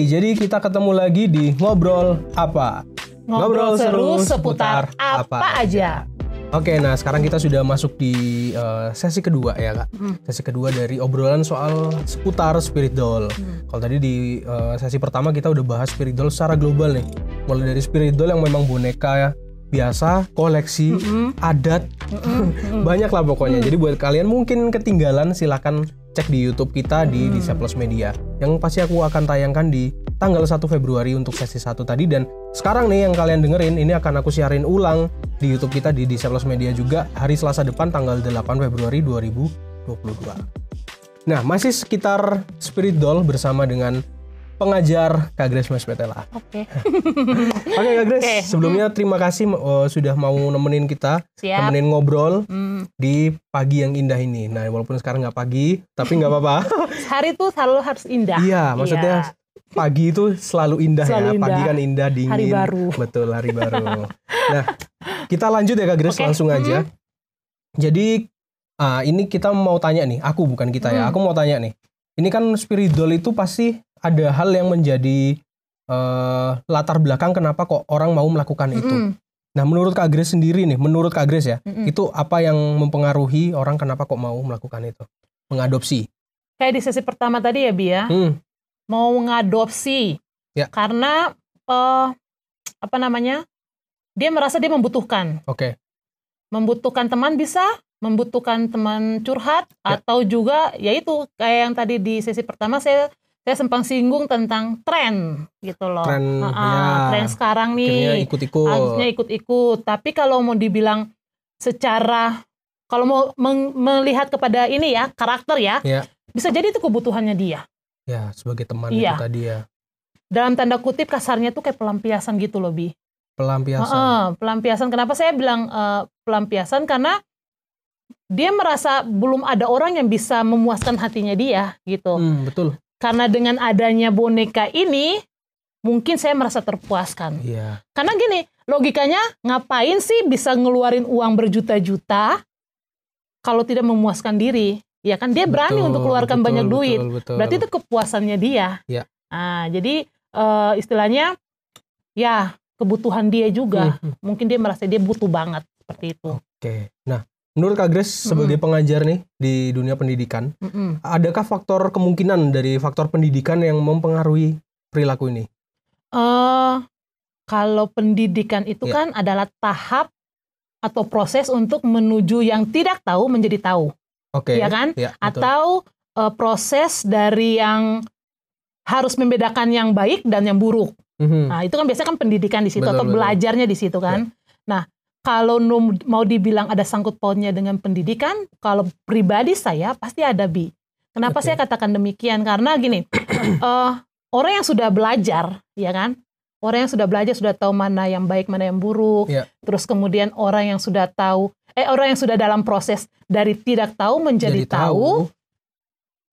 jadi kita ketemu lagi di Ngobrol Apa? Ngobrol seru seputar apa aja. Oke, nah sekarang kita sudah masuk di sesi kedua ya Kak. Sesi kedua dari obrolan soal seputar spirit doll. Kalau tadi di sesi pertama kita udah bahas spirit doll secara global nih. Mulai dari spirit doll yang memang boneka ya, biasa, koleksi, adat, banyak lah pokoknya. Jadi buat kalian mungkin ketinggalan, silakan cek di YouTube kita di Disciples Media. Yang pasti aku akan tayangkan di tanggal 1 Februari untuk sesi 1 tadi. Dan sekarang nih yang kalian dengerin, ini akan aku siarin ulang di YouTube kita di Disciples Media juga hari Selasa depan tanggal 8 Februari 2022. Nah, masih sekitar spirit doll bersama dengan pengajar Kak Grace Mas Petela. Oke. Oke Kak Grace, sebelumnya terima kasih sudah mau nemenin kita, nemenin ngobrol di pagi yang indah ini. Nah, walaupun sekarang nggak pagi, tapi nggak apa-apa. Hari itu selalu harus indah. Iya, maksudnya pagi itu selalu indah ya. Indah. Pagi kan indah, dingin. Hari baru. Betul, hari baru. Nah, kita lanjut ya Kak Grace, langsung aja. Jadi, ini kita mau tanya nih, aku bukan kita ya, aku mau tanya nih. Ini kan spirit doll itu pasti ada hal yang menjadi latar belakang kenapa kok orang mau melakukan itu. Nah, menurut Kak Grace sendiri nih, menurut Kak Grace ya, itu apa yang mempengaruhi orang kenapa kok mau melakukan itu? Mengadopsi. Kayak di sesi pertama tadi ya, Bi ya. Mau ngadopsi. Ya. Karena dia merasa dia membutuhkan. Oke. Membutuhkan teman bisa, membutuhkan teman curhat, atau juga yaitu kayak yang tadi di sesi pertama saya sempat singgung tentang tren gitu loh. Tren sekarang nih. Harusnya ikut-ikut. Tapi kalau mau dibilang secara, kalau mau melihat kepada ini ya, karakter ya, bisa jadi itu kebutuhannya dia. Ya, sebagai teman itu tadi ya. Dalam tanda kutip kasarnya tuh kayak pelampiasan gitu loh, Bi. Pelampiasan. Pelampiasan. Kenapa saya bilang pelampiasan? Karena dia merasa belum ada orang yang bisa memuaskan hatinya dia gitu. Betul. Karena dengan adanya boneka ini, mungkin saya merasa terpuaskan. Iya. Karena gini, logikanya ngapain sih bisa ngeluarin uang berjuta-juta kalau tidak memuaskan diri? Ya kan dia berani untuk keluarkan banyak duit. Betul. Berarti itu kepuasannya dia. Ya. Nah, jadi istilahnya ya kebutuhan dia juga. Mungkin dia merasa dia butuh banget seperti itu. Oke. Nah, menurut Kak Grace sebagai pengajar nih di dunia pendidikan, adakah faktor kemungkinan dari faktor pendidikan yang mempengaruhi perilaku ini? Kalau pendidikan itu kan adalah tahap atau proses untuk menuju yang tidak tahu menjadi tahu. Oke. Ya kan? Ya, atau proses dari yang harus membedakan yang baik dan yang buruk. Nah, itu kan biasanya kan pendidikan di situ atau belajarnya di situ kan. Nah, kalau mau dibilang ada sangkut pautnya dengan pendidikan, kalau pribadi saya pasti ada, Bi. Kenapa saya katakan demikian? Karena gini, orang yang sudah belajar, ya kan? Orang yang sudah belajar sudah tahu mana yang baik, mana yang buruk. Terus kemudian orang yang sudah tahu, orang yang sudah dalam proses dari tidak tahu menjadi tahu,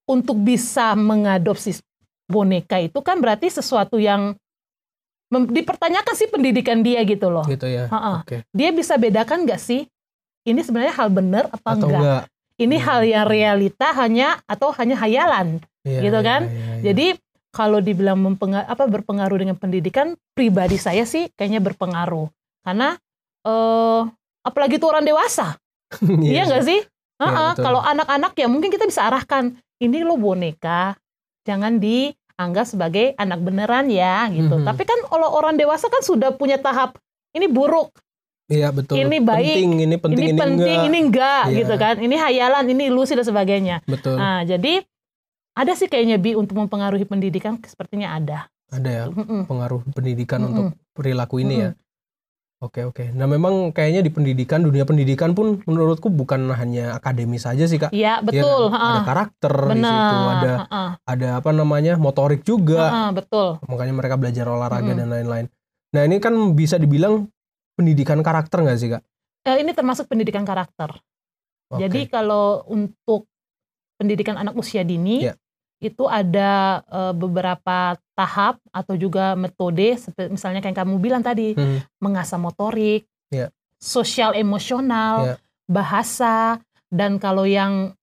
untuk bisa mengadopsi boneka itu kan berarti sesuatu yang dipertanyakan sih pendidikan dia gitu loh. Gitu ya. Dia bisa bedakan nggak sih ini sebenarnya hal benar atau enggak? Ini hal yang realita hanya hayalan, gitu kan? Jadi kalau dibilang berpengaruh dengan pendidikan, pribadi saya sih kayaknya berpengaruh. Karena apalagi itu orang dewasa, iya nggak sih? Kalau anak-anak ya mungkin kita bisa arahkan, ini lo boneka, jangan dianggap sebagai anak beneran ya gitu. Tapi kan kalau orang dewasa kan sudah punya tahap ini buruk. Iya betul. Ini baik, ini penting, ini enggak gitu kan. Ini hayalan, ini ilusi dan sebagainya. Betul. Nah, jadi ada sih kayaknya Bi untuk mempengaruhi pendidikan sepertinya ada. Ada ya pengaruh pendidikan untuk perilaku ini ya. Oke. Nah memang kayaknya di pendidikan, dunia pendidikan pun menurutku bukan hanya akademis saja sih Kak. Iya betul. Ya, ada karakter di situ, ada motorik juga. Betul. Makanya mereka belajar olahraga dan lain-lain. Nah ini kan bisa dibilang pendidikan karakter nggak sih Kak? Ini termasuk pendidikan karakter. Jadi kalau untuk pendidikan anak usia dini, itu ada beberapa tahap atau juga metode, misalnya kayak kamu bilang tadi, mengasah motorik, sosial emosional, bahasa, dan kalau yang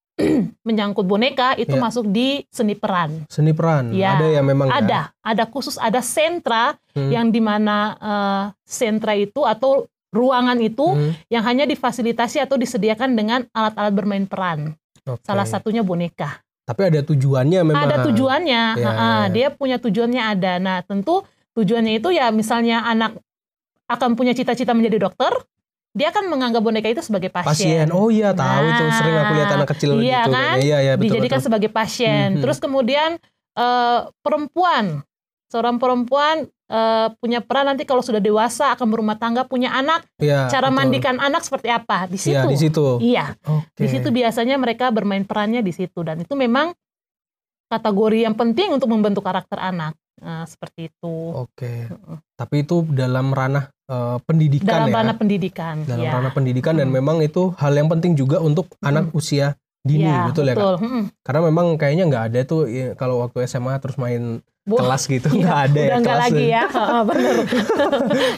menyangkut boneka itu masuk di seni peran. Seni peran, ya, ada ya memang ada khusus, ada sentra yang dimana sentra itu atau ruangan itu yang hanya difasilitasi atau disediakan dengan alat-alat bermain peran. Salah satunya boneka. Tapi ada tujuannya memang. Ada tujuannya, dia punya tujuannya ada. Nah tentu tujuannya itu ya misalnya anak akan punya cita-cita menjadi dokter, dia akan menganggap boneka itu sebagai pasien. Oh iya, tahu itu sering aku lihat anak kecil iya, gitu. Kan? Iya, betul, dijadikan sebagai pasien. Terus kemudian seorang perempuan punya peran nanti kalau sudah dewasa akan berumah tangga, punya anak, cara mandikan anak seperti apa di situ. Iya, di situ. Iya. Di situ biasanya mereka bermain perannya di situ, dan itu memang kategori yang penting untuk membentuk karakter anak. Nah, seperti itu. Tapi itu dalam ranah pendidikan dalam ranah pendidikan. Dalam ranah pendidikan dan memang itu hal yang penting juga untuk anak usia dini, betul ya Kak? Karena memang kayaknya nggak ada tuh kalau waktu SMA terus main kelas gitu, nggak ada udah nggak lagi ya. Bener.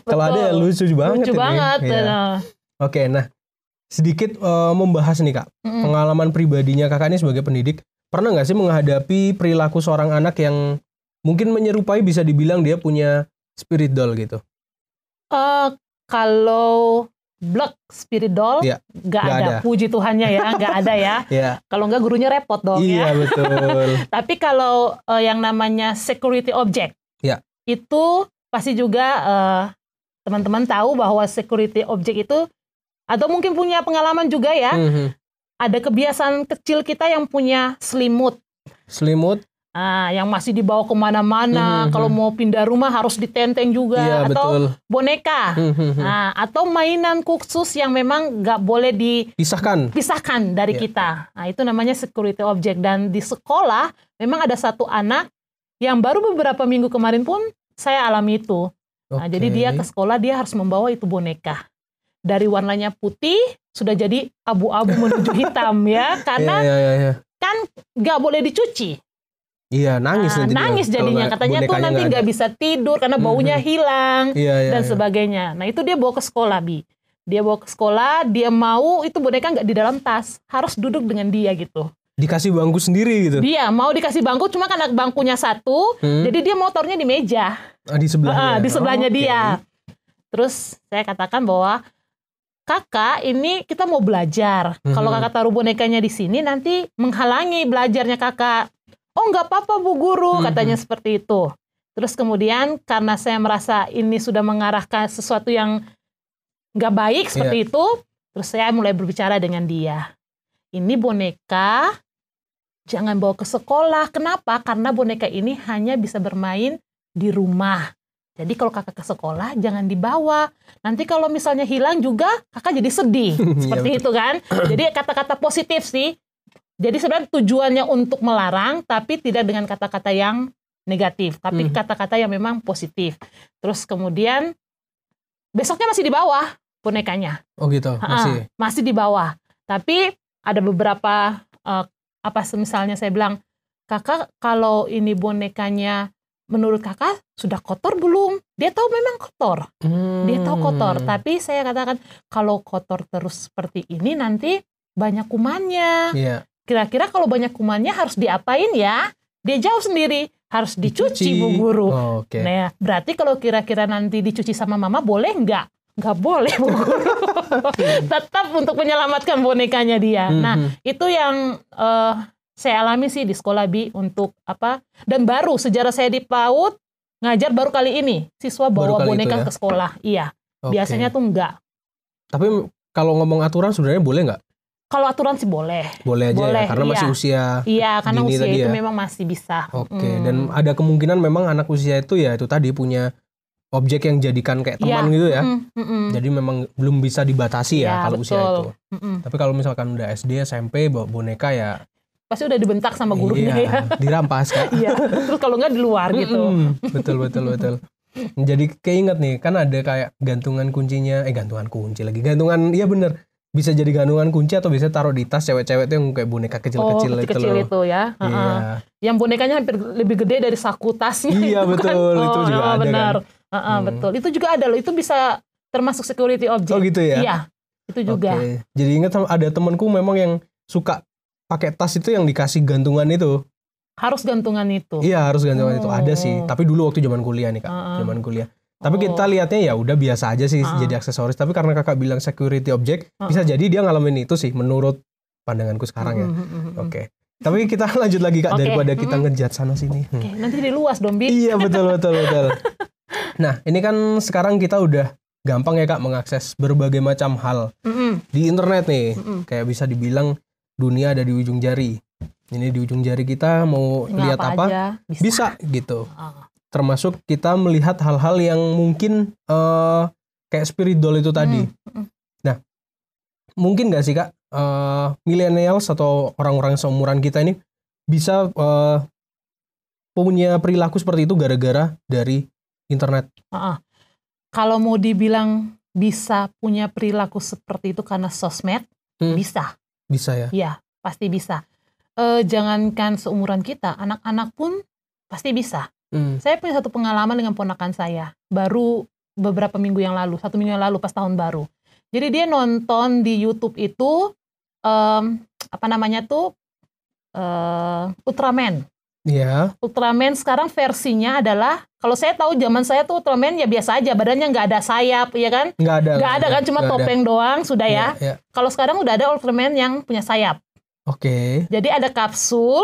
Kalau ada ya lucu banget. Lucu banget. Nah sedikit membahas nih Kak, pengalaman pribadinya Kakak ini sebagai pendidik, pernah nggak sih menghadapi perilaku seorang anak yang mungkin menyerupai, bisa dibilang dia punya spirit doll gitu? Kalau spirit doll nggak ada. Puji Tuhannya ya, nggak ada ya. Kalau nggak gurunya repot dong ya. Iya betul. Tapi kalau yang namanya security object, itu pasti juga teman-teman tahu bahwa security object itu, atau mungkin punya pengalaman juga ya. Ada kebiasaan kecil kita yang punya selimut. Yang masih dibawa kemana-mana, kalau mau pindah rumah harus ditenteng juga, atau boneka, atau mainan khusus yang memang nggak boleh dipisahkan dari kita. Nah, itu namanya security object. Dan di sekolah memang ada satu anak yang baru beberapa minggu kemarin pun saya alami itu. Nah, jadi dia ke sekolah, dia harus membawa itu boneka. Dari warnanya putih sudah jadi abu-abu menuju hitam ya, karena kan nggak boleh dicuci. Iya, nangis jadinya, katanya tuh nanti nggak bisa tidur karena baunya hilang dan sebagainya. Nah itu dia bawa ke sekolah, dia bawa ke sekolah, dia mau itu boneka nggak di dalam tas, harus duduk dengan dia gitu. Dikasih bangku sendiri gitu? Dia mau dikasih bangku, cuma karena bangkunya satu, jadi dia mau taruhnya di meja. Di sebelahnya? Di sebelahnya dia. Terus saya katakan bahwa kakak ini kita mau belajar, kalau kakak taruh bonekanya di sini nanti menghalangi belajarnya kakak. Oh nggak apa-apa Bu Guru, katanya seperti itu. Terus kemudian karena saya merasa ini sudah mengarahkan sesuatu yang nggak baik seperti itu, terus saya mulai berbicara dengan dia. Ini boneka jangan bawa ke sekolah. Kenapa? Karena boneka ini hanya bisa bermain di rumah. Jadi kalau kakak ke sekolah jangan dibawa. Nanti kalau misalnya hilang juga kakak jadi sedih. Seperti itu kan. Jadi kata-kata positif sih. Jadi sebenarnya tujuannya untuk melarang, tapi tidak dengan kata-kata yang negatif, tapi kata-kata yang memang positif. Terus kemudian besoknya masih di bawah bonekanya. Oh gitu, masih di bawah. Tapi ada beberapa misalnya saya bilang, kakak kalau ini bonekanya menurut kakak sudah kotor belum? Dia tahu memang kotor. Dia tahu kotor. Tapi saya katakan kalau kotor terus seperti ini nanti banyak kumannya. Kira-kira kalau banyak kumannya harus diapain ya? Dia jawab sendiri, harus dicuci Bu Guru. Nah, berarti kalau kira-kira nanti dicuci sama mama boleh nggak? Nggak boleh Bu Guru. Tetap untuk menyelamatkan bonekanya dia. Nah, itu yang saya alami sih di sekolah untuk apa? Dan baru sejarah saya di PAUD ngajar baru kali ini siswa bawa boneka ke sekolah. Iya, biasanya tuh enggak. Tapi kalau ngomong aturan sebenarnya boleh nggak? Kalau aturan sih boleh. Boleh aja ya, karena masih usia. Iya, karena usia itu memang masih bisa. Dan ada kemungkinan memang anak usia itu ya itu tadi punya objek yang jadikan kayak teman gitu ya. Jadi memang belum bisa dibatasi ya kalau usia itu. Tapi kalau misalkan udah SD, SMP bawa boneka ya pasti udah dibentak sama gurunya ya. Dirampas Kak. Terus kalau nggak di luar gitu. Betul. Jadi keinget nih, kan ada kayak gantungan kuncinya, gantungan kunci lagi. Gantungan, iya bener. Bisa jadi gantungan kunci atau bisa taruh di tas cewek-cewek itu yang kayak boneka kecil-kecil itu ya. Yang bonekanya hampir lebih gede dari saku tasnya. Iya betul, itu juga ada benar. kan. Betul, itu juga ada loh. Itu bisa termasuk security object. Oh gitu ya? Iya, itu juga. Jadi ingat ada temanku memang yang suka pakai tas itu yang dikasih gantungan itu. Harus gantungan itu. Iya, harus gantungan itu. Ada sih, tapi dulu waktu zaman kuliah nih Kak, zaman kuliah. Tapi kita lihatnya ya udah biasa aja sih jadi aksesoris. Tapi karena Kakak bilang security object, bisa jadi dia ngalamin itu sih menurut pandanganku sekarang ya. Oke. Tapi kita lanjut lagi Kak, daripada kita ngejat sana sini. Oke, nanti jadi luas dong, Bi. Iya, betul. Nah, ini kan sekarang kita udah gampang ya Kak mengakses berbagai macam hal di internet nih. Kayak bisa dibilang dunia ada di ujung jari. Ini di ujung jari kita mau lihat apa bisa gitu. Termasuk kita melihat hal-hal yang mungkin kayak spirit doll itu tadi. Nah, mungkin nggak sih Kak, millennials atau orang-orang seumuran kita ini bisa punya perilaku seperti itu gara-gara dari internet? Kalau mau dibilang bisa punya perilaku seperti itu karena sosmed, bisa. Bisa ya? Iya, pasti bisa. Jangankan seumuran kita, anak-anak pun pasti bisa. Saya punya satu pengalaman dengan ponakan saya, baru beberapa minggu yang lalu, 1 minggu yang lalu pas tahun baru. Jadi dia nonton di YouTube itu, Ultraman. Iya. Ultraman sekarang versinya adalah, kalau saya tahu zaman saya tuh Ultraman ya biasa aja, badannya nggak ada sayap, ya kan? Nggak ada kan, cuma topeng doang, sudah ya. Kalau sekarang udah ada Ultraman yang punya sayap. Oke. Jadi ada kapsul,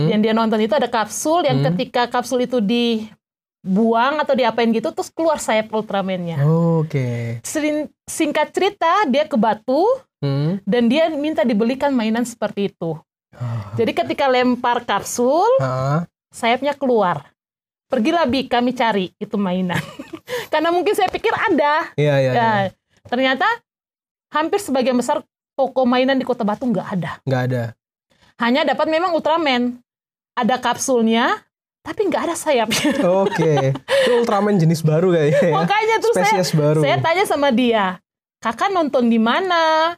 yang dia nonton itu ada kapsul, yang ketika kapsul itu dibuang atau diapain gitu, terus keluar sayap Ultraman-nya. Oke. Singkat cerita, dia ke Batu, dan dia minta dibelikan mainan seperti itu. Jadi ketika lempar kapsul, sayapnya keluar. Pergilah Bi, kami cari itu mainan. Karena mungkin saya pikir ada. Iya. Ternyata hampir sebagian besar toko mainan di Kota Batu nggak ada. Nggak ada. Hanya dapat memang Ultraman. Ada kapsulnya, tapi nggak ada sayapnya. Oke. Itu Ultraman jenis baru kayaknya. Makanya terus saya tanya sama dia, Kakak nonton di mana?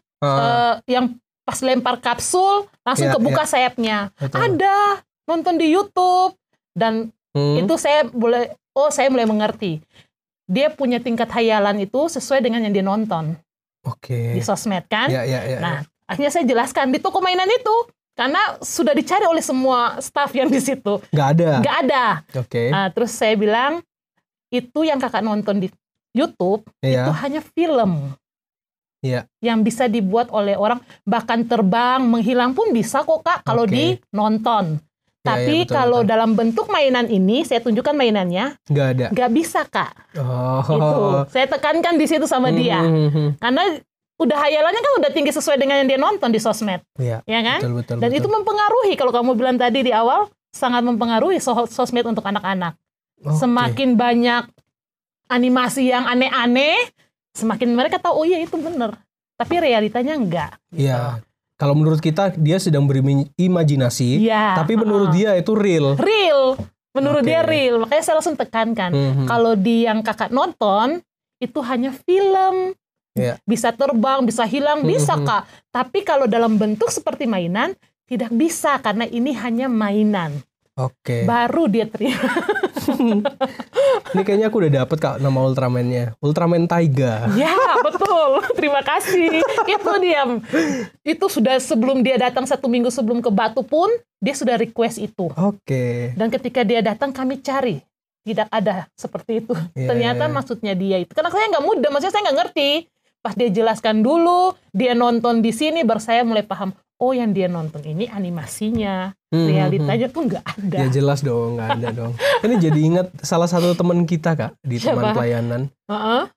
Yang pas lempar kapsul langsung kebuka sayapnya. Betul. Ada, nonton di YouTube. Dan itu saya mulai mengerti. Dia punya tingkat hayalan itu sesuai dengan yang dia nonton. Oke. Di sosmed kan. Nah, akhirnya saya jelaskan di toko mainan itu, karena sudah dicari oleh semua staff yang di situ. Nggak ada. Oke. Terus saya bilang, itu yang Kakak nonton di YouTube itu hanya film. Yang bisa dibuat oleh orang, bahkan terbang, menghilang pun bisa kok Kak kalau dinonton. Tapi kalau dalam bentuk mainan ini, saya tunjukkan mainannya, nggak ada. Nggak bisa Kak. Gitu. Saya tekankan di situ sama dia. Karena udah hayalannya kan udah tinggi sesuai dengan yang dia nonton di sosmed. Ya kan? Betul. Dan itu mempengaruhi, kalau kamu bilang tadi di awal, sangat mempengaruhi sosmed untuk anak-anak. Semakin banyak animasi yang aneh-aneh, semakin mereka tahu, oh iya itu bener. Tapi realitanya enggak. Iya. Kalau menurut kita, dia sedang berimajinasi, tapi menurut dia itu real. Menurut dia real. Makanya saya langsung tekankan. Kalau di yang Kakak nonton, itu hanya film. Bisa terbang, bisa hilang, bisa Kak. Tapi kalau dalam bentuk seperti mainan, tidak bisa. Karena ini hanya mainan. Baru dia terima. Ini kayaknya aku udah dapet Kak nama Ultraman-nya. Ultraman Taiga. Ya, betul. Terima kasih. Itu dia. Itu sudah sebelum dia datang 1 minggu sebelum ke Batu pun, dia sudah request itu. Dan ketika dia datang, kami cari. Tidak ada seperti itu. Ternyata maksudnya dia itu. Karena saya nggak mudah, maksudnya saya nggak ngerti. Pas dia jelaskan dulu, dia nonton di sini, baru saya mulai paham. Oh, yang dia nonton ini animasinya. Realitanya tuh nggak ada. Ya jelas dong, nggak ada dong. Ini jadi ingat salah satu teman kita Kak, di teman pelayanan.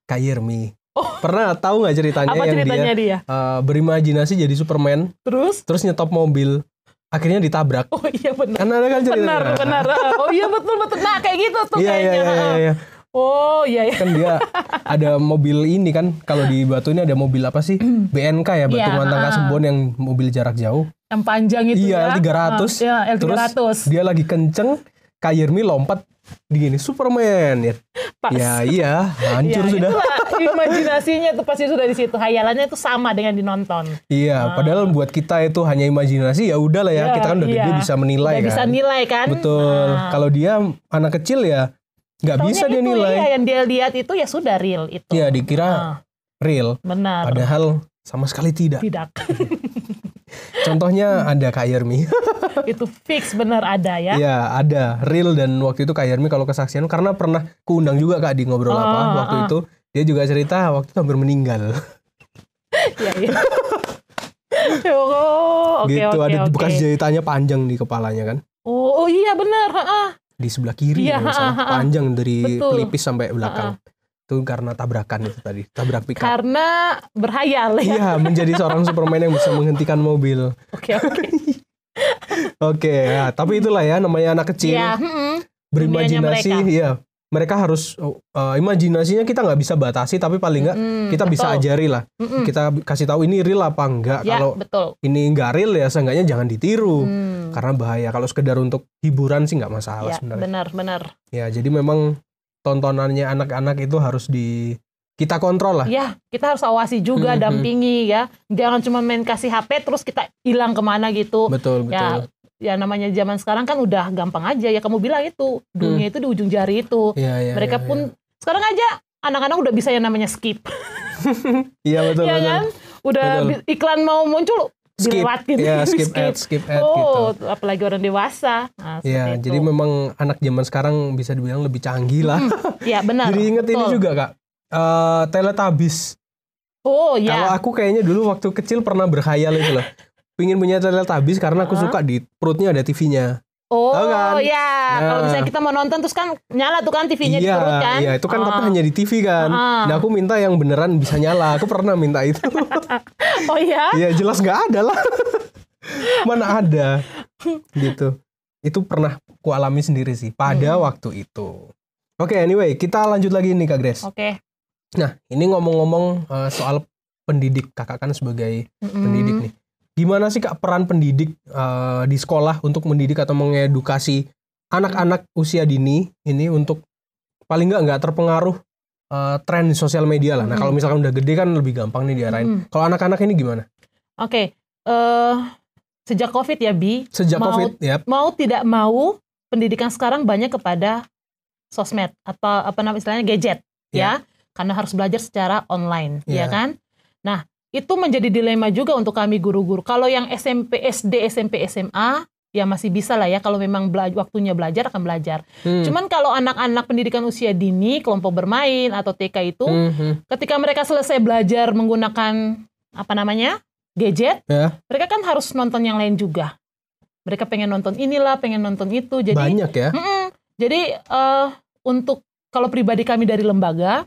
Kak Yermi. Pernah tahu nggak ceritanya? Apa yang ceritanya dia? Berimajinasi jadi Superman. Terus nyetop mobil. Akhirnya ditabrak. Oh iya benar. Kan ada kan ceritanya. Benar. Oh iya betul. Nah kayak gitu tuh kayaknya. Iya. Oh iya. Kan dia ada mobil ini kan, kalau di Batu ini ada mobil apa sih? BNK ya, Batu Mantang Kasembon, yang mobil jarak jauh. Yang panjang itu ya. L300. L300. Terus dia lagi kenceng, Kak Yermi lompat di gini, Superman ya. Pas. Iya, hancur sudah. Itulah imajinasinya tuh pasti sudah di situ. Hayalannya itu sama dengan dinonton. Iya, padahal buat kita itu hanya imajinasi, ya udahlah ya, kita kan udah gede bisa menilai kan. Bisa nilai kan. Betul. Kalau dia anak kecil ya nggak bisa dia nilai. Iya, yang dia lihat itu ya sudah real itu. Iya, dikira real. Benar. Padahal sama sekali tidak. Contohnya ada Kak Yermi. Itu fix bener ada ya. Iya, ada. Real, dan waktu itu Kak Yermi kalau kesaksian, karena pernah kuundang juga Kak di Ngobrol Apa. Waktu itu dia juga cerita waktu itu hampir meninggal. Iya. Oh, gitu, ada bekas jahitannya panjang di kepalanya kan. Oh iya bener. Di sebelah kiri Iya, panjang dari betul. pelipis sampai belakang. Itu karena tabrakan itu tadi, tabrak pickup. Karena berhayal ya. Iya, menjadi seorang Superman yang bisa menghentikan mobil. Oke. Oke, ya, tapi itulah ya namanya anak kecil. Ya, berimajinasi, iya. Mereka harus imajinasinya kita nggak bisa batasi, tapi paling nggak kita bisa ajari lah. Kita kasih tahu ini real apa enggak. Ya, kalau betul. ini nggak real ya seenggaknya jangan ditiru, karena bahaya. Kalau sekedar untuk hiburan sih nggak masalah Ya, sebenarnya. benar. Ya, jadi memang tontonannya anak-anak itu harus kita kontrol lah. Ya, kita harus awasi juga, dampingi ya. Jangan cuma main kasih HP terus kita hilang kemana gitu. Betul. Ya namanya zaman sekarang kan udah gampang aja ya, kamu bilang itu dunia itu di ujung jari itu. Mereka pun sekarang aja anak-anak udah bisa yang namanya skip. Iya betul. Kan? Udah iklan mau muncul dilewatin. Ya, skip ad gitu. Apalagi orang dewasa. Ya, jadi memang anak zaman sekarang bisa dibilang lebih canggih lah. Iya benar. Jadi inget ini juga Kak, Teletubbies. Oh ya. Kalau aku kayaknya dulu waktu kecil pernah berkhayal itu loh. Pingin punya Teletubbies karena aku suka di perutnya ada TV-nya. Oh kan? ya, kalau misalnya kita mau nonton terus kan nyala tuh kan TV-nya di perut kan? Iya, itu kan tapi hanya di TV kan. Nah aku minta yang beneran bisa nyala. Aku pernah minta itu. Oh ya? Iya jelas nggak ada lah. Mana ada gitu. Itu pernah ku alami sendiri sih pada waktu itu. Oke, anyway kita lanjut lagi nih Kak Grace. Oke. Nah ini ngomong-ngomong soal pendidik, kakak kan sebagai pendidik nih. Gimana sih Kak peran pendidik di sekolah untuk mendidik atau mengedukasi anak-anak usia dini ini untuk paling nggak terpengaruh tren di sosial media lah. Nah kalau misalkan udah gede kan lebih gampang nih diarahin. Kalau anak-anak ini gimana? Oke. Sejak COVID ya Bi. Sejak COVID, mau tidak mau pendidikan sekarang banyak kepada sosmed atau apa namanya istilahnya gadget ya. Karena harus belajar secara online, ya kan? Nah, itu menjadi dilema juga untuk kami guru-guru. Kalau yang SMP, SD, SMP, SMA, ya masih bisa lah ya. Kalau memang waktunya belajar, akan belajar. Cuman kalau anak-anak pendidikan usia dini, kelompok bermain, atau TK itu, ketika mereka selesai belajar menggunakan, gadget, mereka kan harus nonton yang lain juga. Mereka pengen nonton inilah, pengen nonton itu. Jadi, banyak ya? Jadi, untuk, kalau pribadi kami dari lembaga,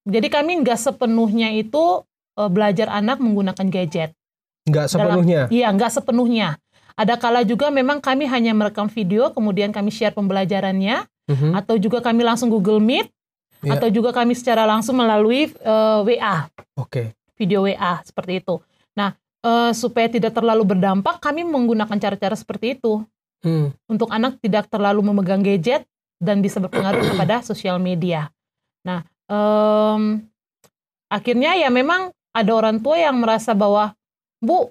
jadi kami nggak sepenuhnya itu belajar anak menggunakan gadget. Nggak sepenuhnya? Iya, nggak sepenuhnya. Ada kala juga memang kami hanya merekam video, kemudian kami share pembelajarannya, atau juga kami langsung Google Meet, atau juga kami secara langsung melalui WA. Video WA, seperti itu. Nah, supaya tidak terlalu berdampak, kami menggunakan cara-cara seperti itu. Untuk anak tidak terlalu memegang gadget, dan bisa berpengaruh kepada sosial media. Nah, akhirnya ya memang ada orang tua yang merasa bahwa, Bu,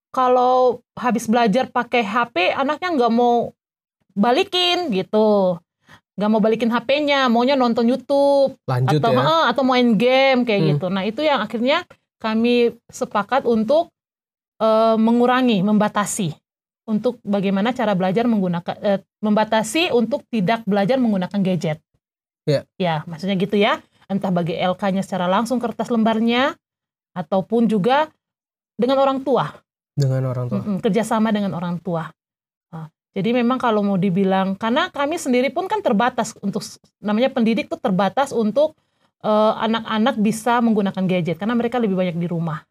kalau habis belajar pakai HP, anaknya nggak mau balikin gitu. Nggak mau balikin HP-nya, maunya nonton YouTube. Lanjut atau main game kayak gitu. Nah itu yang akhirnya kami sepakat untuk mengurangi, membatasi. Untuk bagaimana cara belajar menggunakan, membatasi untuk tidak belajar menggunakan gadget. Ya, maksudnya gitu ya. Entah bagi LK-nya secara langsung kertas lembarnya, ataupun juga dengan orang tua. Kerjasama dengan orang tua. Jadi memang kalau mau dibilang, karena kami sendiri pun kan terbatas untuk, namanya pendidik tuh terbatas untuk anak-anak bisa menggunakan gadget, karena mereka lebih banyak di rumah.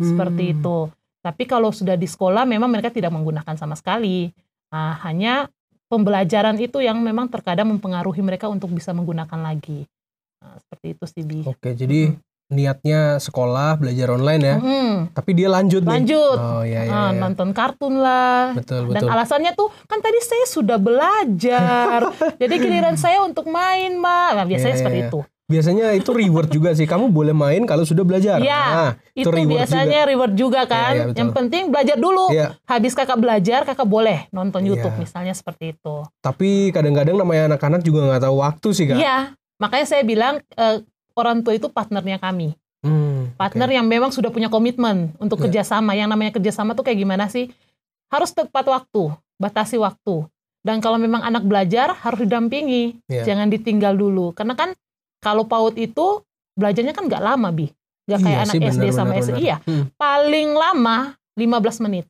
Seperti itu. Tapi kalau sudah di sekolah memang mereka tidak menggunakan sama sekali. Hanya pembelajaran itu yang memang terkadang mempengaruhi mereka untuk bisa menggunakan lagi. Seperti itu sih, Bi. Oke, jadi niatnya sekolah, belajar online ya. Tapi dia lanjut nih. Oh, iya. Nonton kartun lah. Betul. Dan alasannya tuh, kan tadi saya sudah belajar. Jadi giliran saya untuk main, Mbak. Nah, biasanya seperti itu. Biasanya itu reward juga sih. Kamu boleh main kalau sudah belajar. Iya, itu biasanya juga. Reward juga kan. Yang penting belajar dulu. Habis kakak belajar, kakak boleh nonton YouTube misalnya seperti itu. Tapi kadang-kadang namanya anak-anak juga nggak tahu waktu sih, Kak. Iya, makanya saya bilang orang tua itu partnernya kami. Partner yang memang sudah punya komitmen untuk kerjasama. Yang namanya kerjasama tuh kayak gimana sih? Harus tepat waktu, batasi waktu. Dan kalau memang anak belajar harus didampingi, jangan ditinggal dulu. Karena kan kalau PAUD itu belajarnya kan nggak lama, Bi. Nggak kayak anak SD sama SD. Iya, paling lama 15 menit.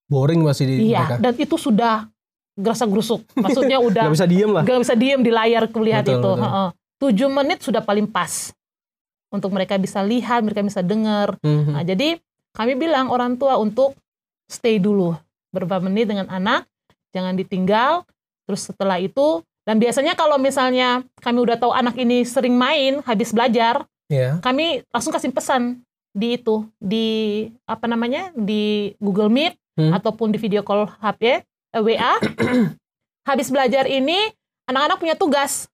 Boring masih di mereka. Dan itu sudah gerasa-gerusuk. Maksudnya udah nggak bisa diem lah. Nggak bisa diem di layar melihat itu. Betul. 7 menit sudah paling pas. Untuk mereka bisa lihat, mereka bisa dengar. Nah, jadi kami bilang orang tua untuk stay dulu beberapa menit dengan anak, jangan ditinggal. Terus setelah itu, dan biasanya kalau misalnya kami udah tahu anak ini sering main habis belajar, kami langsung kasih pesan di itu, di apa namanya, di Google Meet ataupun di video call HP, WA. Habis belajar ini anak-anak punya tugas.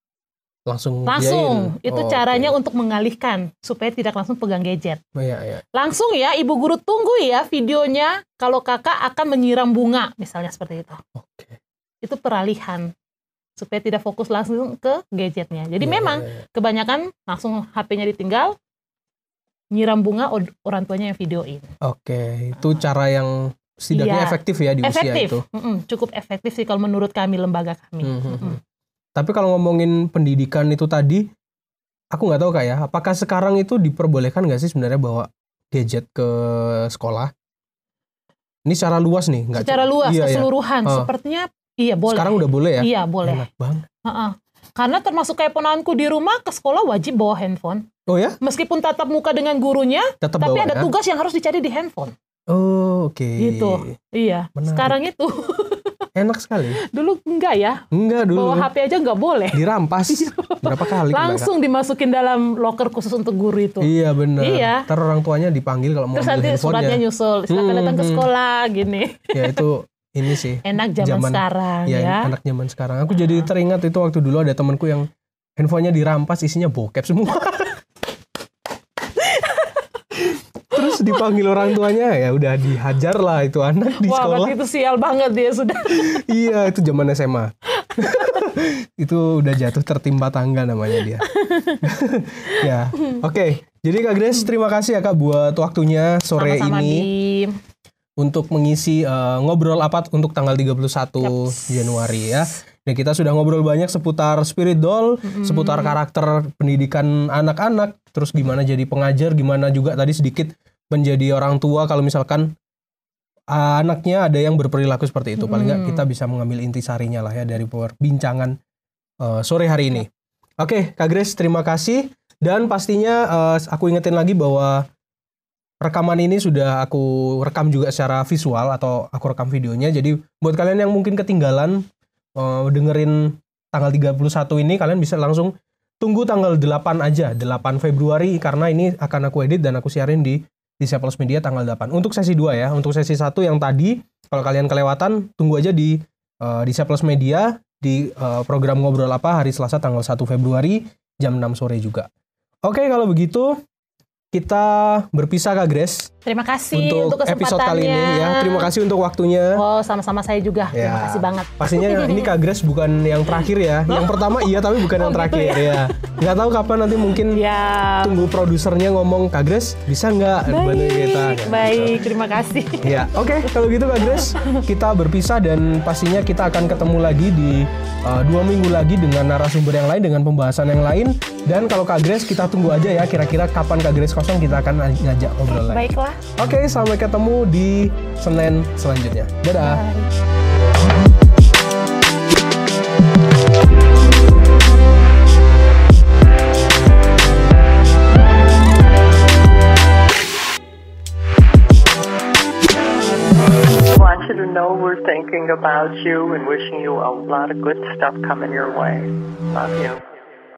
Langsung itu caranya untuk mengalihkan supaya tidak langsung pegang gadget. Langsung ya, ibu guru tunggu ya videonya kalau kakak akan menyiram bunga misalnya seperti itu. Itu peralihan supaya tidak fokus langsung ke gadgetnya. Jadi memang kebanyakan langsung HP-nya ditinggal, nyiram bunga, orang tuanya yang videoin. Itu cara yang setidaknya efektif ya di usia itu. Cukup efektif sih kalau menurut kami, lembaga kami. Tapi kalau ngomongin pendidikan itu tadi, aku nggak tahu Kak ya, apakah sekarang itu diperbolehkan nggak sih sebenarnya bawa gadget ke sekolah? Ini secara luas nih? Secara luas, keseluruhan. Sepertinya iya boleh. Sekarang udah boleh ya? Iya boleh. Enak banget. Karena termasuk kayak ponaanku di rumah, ke sekolah wajib bawa handphone. Oh ya? Meskipun tatap muka dengan gurunya, tetap tapi bawa, ada tugas yang harus dicari di handphone. Gitu. Iya. Menarik. Sekarang itu. Enak sekali. Dulu enggak ya? Enggak dulu. Bawa HP aja enggak boleh. Dirampas. Berapa kali? Langsung dimasukin dalam loker khusus untuk guru itu. Iya benar. Ntar orang tuanya dipanggil kalau mau ambil handphone. Terus nanti suratnya nyusul. Silakan datang ke sekolah gini. Ya itu ini sih. Enak zaman sekarang ya. Anak zaman sekarang. Aku jadi teringat itu waktu dulu ada temanku yang handphonenya dirampas, isinya bokep semua. Terus dipanggil orang tuanya, ya udah dihajar lah itu anak di sekolah. Wah, itu sial banget dia sudah. Iya, itu zaman SMA. Itu udah jatuh tertimpa tangga namanya dia. Ya, oke. Jadi Kak Grace, terima kasih ya Kak buat waktunya sore Sama-sama ini. Untuk mengisi ngobrol apa untuk tanggal 31 Januari ya. Dan kita sudah ngobrol banyak seputar Spirit Doll, seputar karakter pendidikan anak-anak, terus gimana jadi pengajar, gimana juga tadi sedikit menjadi orang tua kalau misalkan anaknya ada yang berperilaku seperti itu. Paling nggak kita bisa mengambil intisarinya lah ya dari perbincangan sore hari ini. Oke, Kak Grace, terima kasih. Dan pastinya aku ingetin lagi bahwa rekaman ini sudah aku rekam juga secara visual atau aku rekam videonya. Jadi buat kalian yang mungkin ketinggalan dengerin tanggal 31 ini, kalian bisa langsung tunggu tanggal 8 aja, 8 Februari, karena ini akan aku edit dan aku siarin di Disciples Media tanggal 8. Untuk sesi 2 ya, untuk sesi 1 yang tadi, kalau kalian kelewatan, tunggu aja di Disciples Media, di program Ngobrol Apa, hari Selasa tanggal 1 Februari, jam 6 sore juga. Oke, kalau begitu, kita berpisah Kak Grace. Terima kasih untuk kesempatannya. Episode kali ini ya. Terima kasih untuk waktunya. Oh, sama-sama saya juga. Ya. Terima kasih banget. Pastinya ini Kak Grace bukan yang terakhir ya. Yang pertama iya, tapi bukan yang terakhir gitu ya. Nggak tahu kapan nanti mungkin tunggu produsernya ngomong, Kak Grace bisa nggak bantu kita. Baik, terima kasih. Ya, oke. Kalau gitu Kak Grace, kita berpisah dan pastinya kita akan ketemu lagi di 2 minggu lagi dengan narasumber yang lain, dengan pembahasan yang lain. Dan kalau Kak Grace, kita tunggu aja ya kira-kira kapan Kak Grace kosong, kita akan ngajak ngobrol lagi. Baiklah. Oke, sampai ketemu di Senin selanjutnya. Dadah. I want you to know we're thinking about you and wishing you a lot of good stuff coming your way. Love you.